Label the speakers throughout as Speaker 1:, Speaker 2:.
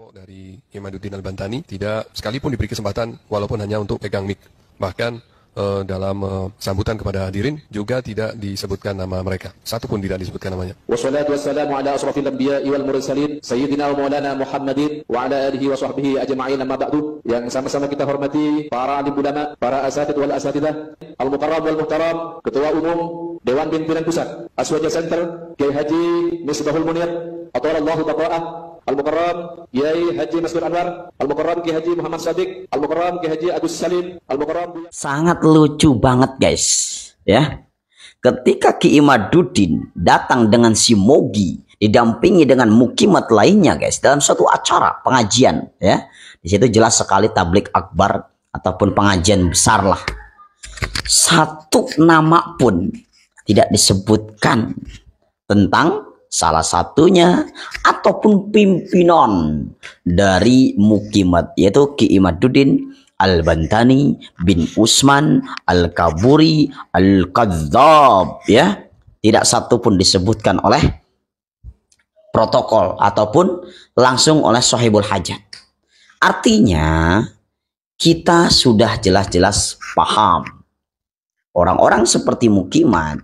Speaker 1: Kelompok dari Imaduddin Al-Bantani tidak sekalipun diberi kesempatan walaupun hanya untuk pegang mic. Bahkan dalam sambutan kepada hadirin juga tidak disebutkan nama mereka. Satu pun tidak disebutkan namanya.
Speaker 2: Wassalatu wassalamu ala asrafil anbiya'i wal mursalin sayyidina wa maulana Muhammadin wa ala alihi wa sahbihi ajma'in, amma ba'du. Yang sama-sama kita hormati para alim ulama, para asatid wal asatidah, al-mukarram wal muhtaram, Ketua Umum Dewan Pimpinan Pusat Aswaja Center Kiai Haji Misbahul Munir Atwalallahu Taqa'ah, Al-Mukarram Kiai Haji Maskur Anwar, Al-Mukarram Kiai Haji Muhammad Sadiq, Al-Mukarram Kiai Haji Agus Salim, Al-Mukarram.
Speaker 3: Sangat lucu banget guys, ya. Ketika Ki Imaduddin datang dengan si Mogi didampingi dengan mukimat lainnya guys dalam suatu acara pengajian, ya. Di situ jelas sekali tablik akbar ataupun pengajian besar lah. Satu nama pun tidak disebutkan tentang salah satunya ataupun pimpinan dari mukimat, yaitu Ki Imaduddin Al-Bantani bin Usman Al-Kaburi Al-Kadzab, ya. Tidak satu pun disebutkan oleh protokol ataupun langsung oleh sahibul hajat. Artinya kita sudah jelas-jelas paham orang-orang seperti mukimat,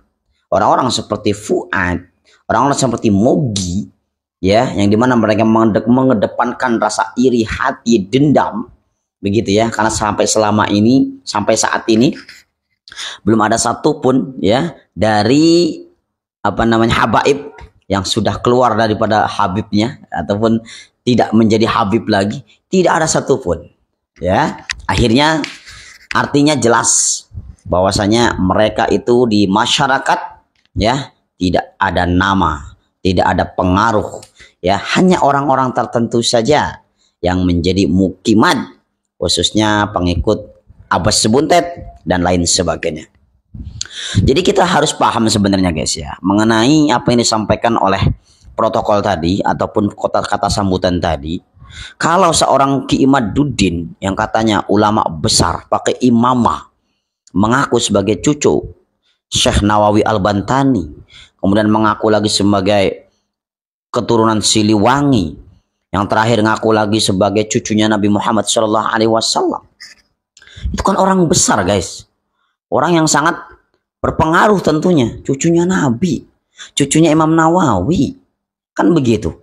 Speaker 3: orang-orang seperti Fuad, orang-orang seperti Mogi, ya, yang dimana mereka mengedepankan rasa iri hati, dendam, begitu ya, karena sampai saat ini belum ada satupun, ya, dari habaib yang sudah keluar daripada habibnya ataupun tidak menjadi habib lagi, tidak ada satupun, ya. Akhirnya artinya jelas bahwasanya mereka itu di masyarakat, ya, tidak ada nama, tidak ada pengaruh, ya, hanya orang-orang tertentu saja yang menjadi mukimat, khususnya pengikut Abbas Sebuntet dan lain sebagainya. Jadi kita harus paham sebenarnya guys, ya, mengenai apa yang disampaikan oleh protokol tadi ataupun kata-kata sambutan tadi. Kalau seorang Ki Imaduddin yang katanya ulama besar pakai imamah, mengaku sebagai cucu Syekh Nawawi Al-Bantani, kemudian mengaku lagi sebagai keturunan Siliwangi, yang terakhir ngaku lagi sebagai cucunya Nabi Muhammad SAW. Itu kan orang besar guys, orang yang sangat berpengaruh tentunya, cucunya Nabi, cucunya Imam Nawawi, kan begitu.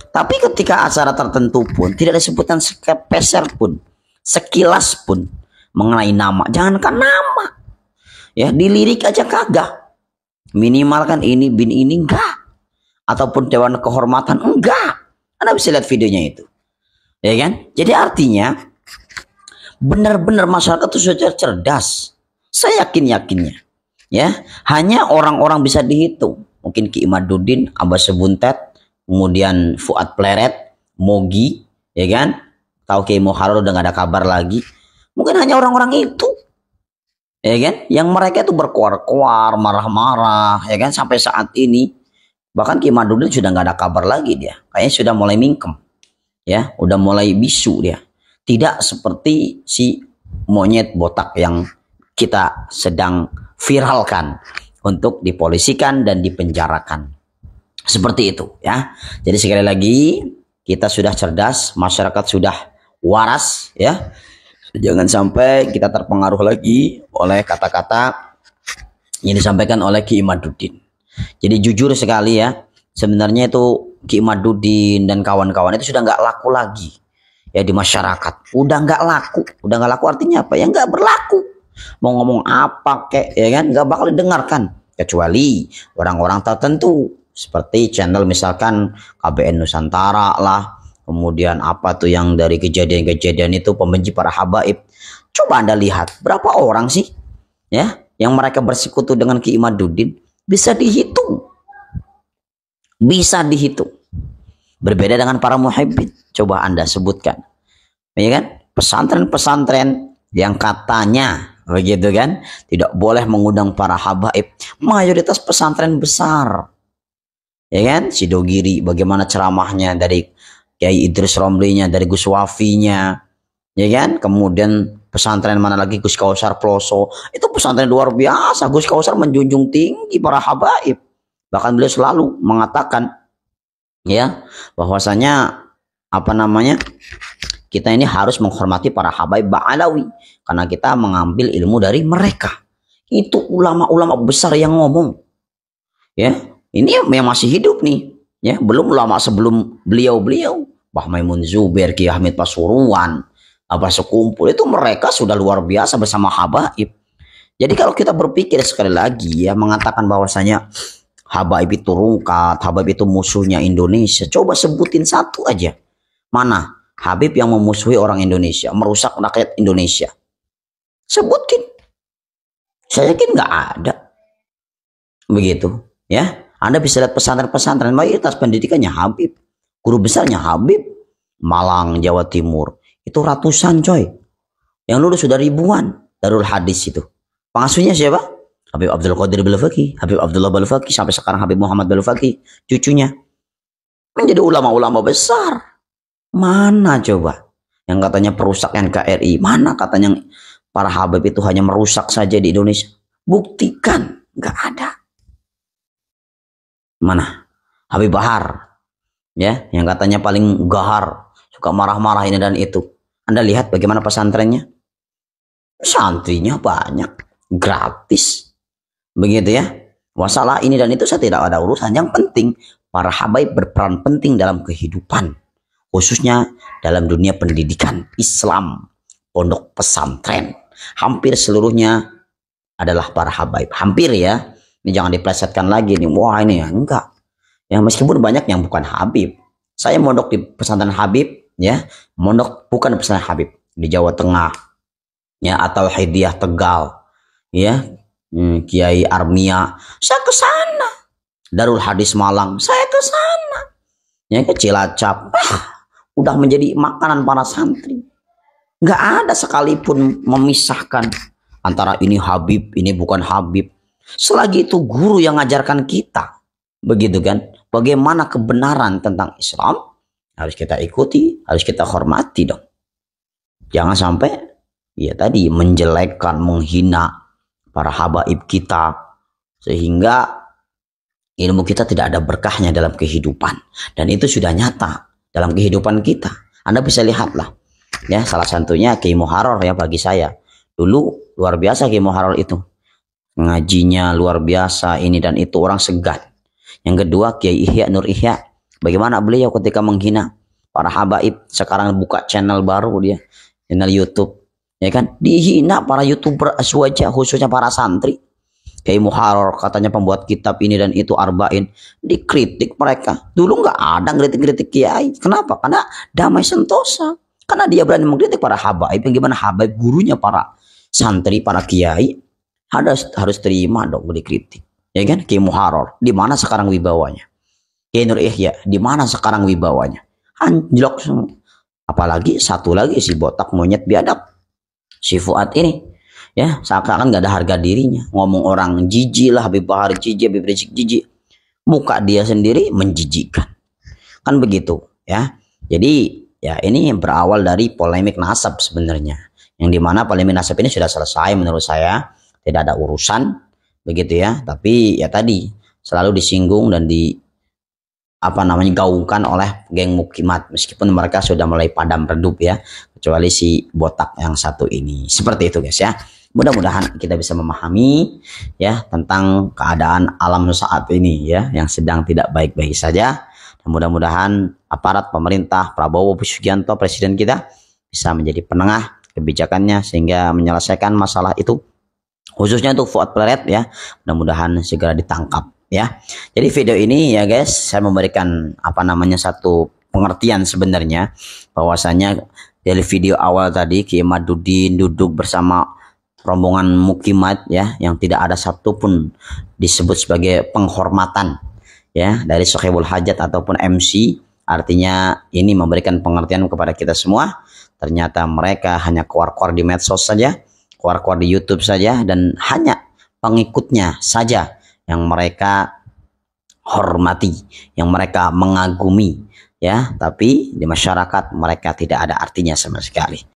Speaker 3: Tapi ketika acara tertentu pun tidak disebutkan sepeser pun, sekilas pun mengenai nama, jangankan nama, ya, dilirik aja kagak. Minimal kan ini bin ini enggak, ataupun dewan kehormatan enggak. Anda bisa lihat videonya itu, ya kan? Jadi artinya benar-benar masyarakat itu sudah cerdas. Saya yakinnya, ya, hanya orang-orang bisa dihitung. Mungkin Ki Imaduddin, Abbas Sebuntet, kemudian Fuad Pleret, Mogi, ya kan? Tahu Kiai Moharul udah gak ada kabar lagi. Mungkin hanya orang-orang itu, ya kan, yang mereka itu berkuar-kuar, marah-marah, ya kan, sampai saat ini. Bahkan Ki Imaduddin sudah nggak ada kabar lagi dia, kayaknya sudah mulai mingkem, ya, udah mulai bisu dia. Tidak seperti si monyet botak yang kita sedang viralkan untuk dipolisikan dan dipenjarakan, seperti itu, ya. Jadi sekali lagi kita sudah cerdas, masyarakat sudah waras, ya. Jangan sampai kita terpengaruh lagi oleh kata-kata yang disampaikan oleh Ki Imaduddin. Jadi jujur sekali, ya, sebenarnya itu Ki Imaduddin dan kawan-kawan itu sudah nggak laku lagi, ya, di masyarakat. Udah nggak laku artinya apa? Ya nggak berlaku. Mau ngomong apa kek, ya kan, nggak bakal didengarkan kecuali orang-orang tertentu seperti channel misalkan KBN Nusantara lah. Kemudian apa tuh yang dari kejadian-kejadian itu pembenci para habaib. Coba Anda lihat berapa orang sih, ya, yang mereka bersekutu dengan Ki Imaduddin, bisa dihitung. Berbeda dengan para muhibbin. Coba Anda sebutkan, ya kan, pesantren-pesantren yang katanya begitu kan tidak boleh mengundang para habaib, mayoritas pesantren besar, ya kan. Sidogiri bagaimana ceramahnya dari Kiai Idris Romlinya, dari Gus Wafinya, ya kan. Kemudian pesantren mana lagi, Gus Kausar Ploso, itu pesantren luar biasa. Gus Kausar menjunjung tinggi para habaib, bahkan beliau selalu mengatakan, ya, bahwasanya apa namanya, kita ini harus menghormati para habaib Ba'alawi karena kita mengambil ilmu dari mereka. Itu ulama-ulama besar yang ngomong. Ya, ini yang masih hidup nih. Ya, belum ulama sebelum beliau-beliau, Mbah Maimun Zubair, Ki Hamid Pasuruan, apa sekumpul itu mereka sudah luar biasa bersama habaib. Jadi kalau kita berpikir sekali lagi ya mengatakan bahwasanya habaib itu rungkat, habaib itu musuhnya Indonesia, coba sebutin satu aja. Mana habib yang memusuhi orang Indonesia, merusak rakyat Indonesia? Sebutin. Saya yakin nggak ada. Begitu ya. Anda bisa lihat pesantren-pesantren mayoritas pendidikannya habib, guru besarnya habib. Malang, Jawa Timur itu ratusan coy, yang lulus sudah ribuan. Darul Hadis itu pengasuhnya siapa? Habib Abdul Qadir Balfaqih, Habib Abdullah Balfaqih, sampai sekarang Habib Muhammad Balfaqih, cucunya menjadi ulama-ulama besar. Mana coba yang katanya perusak NKRI? Mana katanya para habib itu hanya merusak saja di Indonesia? Buktikan, nggak ada. Mana Habib Bahar ya, yang katanya paling gahar, suka marah-marah ini dan itu. Anda lihat bagaimana pesantrennya, santrinya banyak, gratis, begitu ya. Masalah ini dan itu saya tidak ada urusan. Yang penting para habaib berperan penting dalam kehidupan, khususnya dalam dunia pendidikan Islam. Pondok pesantren hampir seluruhnya adalah para habaib, hampir ya. Ini jangan diplesetkan lagi nih, wah ini ya, enggak. Ya meskipun banyak yang bukan habib. Saya mondok di pesantren habib ya, mondok bukan di pesantren habib di Jawa Tengah ya, atau Hidayah Tegal ya, Kiai Armia, saya ke sana. Darul Hadis Malang, saya ke sana. Ya ke Cilacap, udah menjadi makanan para santri. Nggak ada sekalipun memisahkan antara ini habib, ini bukan habib. Selagi itu guru yang ngajarkan kita, begitu kan? Bagaimana kebenaran tentang Islam harus kita ikuti, harus kita hormati dong. Jangan sampai ya tadi menjelekkan, menghina para habaib kita sehingga ilmu kita tidak ada berkahnya dalam kehidupan. Dan itu sudah nyata dalam kehidupan kita. Anda bisa lihatlah ya, salah satunya Kiai Muharrar ya, bagi saya dulu luar biasa Kiai Muharrar itu. Ngajinya luar biasa ini dan itu, orang segan. Yang kedua Kiai Ihya Nur Ihya, bagaimana beliau ketika menghina para habaib. Sekarang buka channel baru dia, channel YouTube ya kan, dihina para YouTuber aswaja, khususnya para santri. Kiai Muharrar katanya pembuat kitab ini dan itu arba'in, dikritik mereka. Dulu nggak ada kritik-kritik kiai. Kenapa? Karena damai sentosa. Karena dia berani mengkritik para habaib. Yang gimana habaib gurunya para santri, para kiai, harus terima dong dikritik. Ya kan? Kiai Muharrar, di mana sekarang wibawanya? Kiai Nur Ihya, di mana sekarang wibawanya? Anjlok semua. Apalagi satu lagi si botak monyet biadab, si Fuad ini. Ya, seakan-akan nggak ada harga dirinya. Ngomong orang jijik lah, Habib Bahar jijik, Habib Rizik jijik. Muka dia sendiri menjijikkan. Kan begitu ya. Jadi ya ini berawal dari polemik nasab sebenarnya. Yang dimana polemik nasab ini sudah selesai menurut saya. Tidak ada urusan begitu ya, tapi ya tadi selalu disinggung dan gaungkan oleh geng Mukimat, meskipun mereka sudah mulai padam redup ya, kecuali si botak yang satu ini. Seperti itu guys ya. Mudah-mudahan kita bisa memahami ya tentang keadaan alam saat ini ya, yang sedang tidak baik-baik saja. Dan mudah-mudahan aparat pemerintah Prabowo Subianto, presiden kita, bisa menjadi penengah kebijakannya sehingga menyelesaikan masalah itu, khususnya untuk Fuad Pleret ya. Mudah-mudahan segera ditangkap ya. Jadi video ini ya guys, saya memberikan satu pengertian sebenarnya, bahwasanya dari video awal tadi Kiai Madudin duduk bersama rombongan Mukimat ya, yang tidak ada satupun disebut sebagai penghormatan ya dari Sohibul Hajat ataupun MC. Artinya ini memberikan pengertian kepada kita semua. Ternyata mereka hanya keluar-keluar di medsos saja, keluar-keluar di YouTube saja, dan hanya pengikutnya saja yang mereka hormati, yang mereka mengagumi ya, tapi di masyarakat mereka tidak ada artinya sama sekali.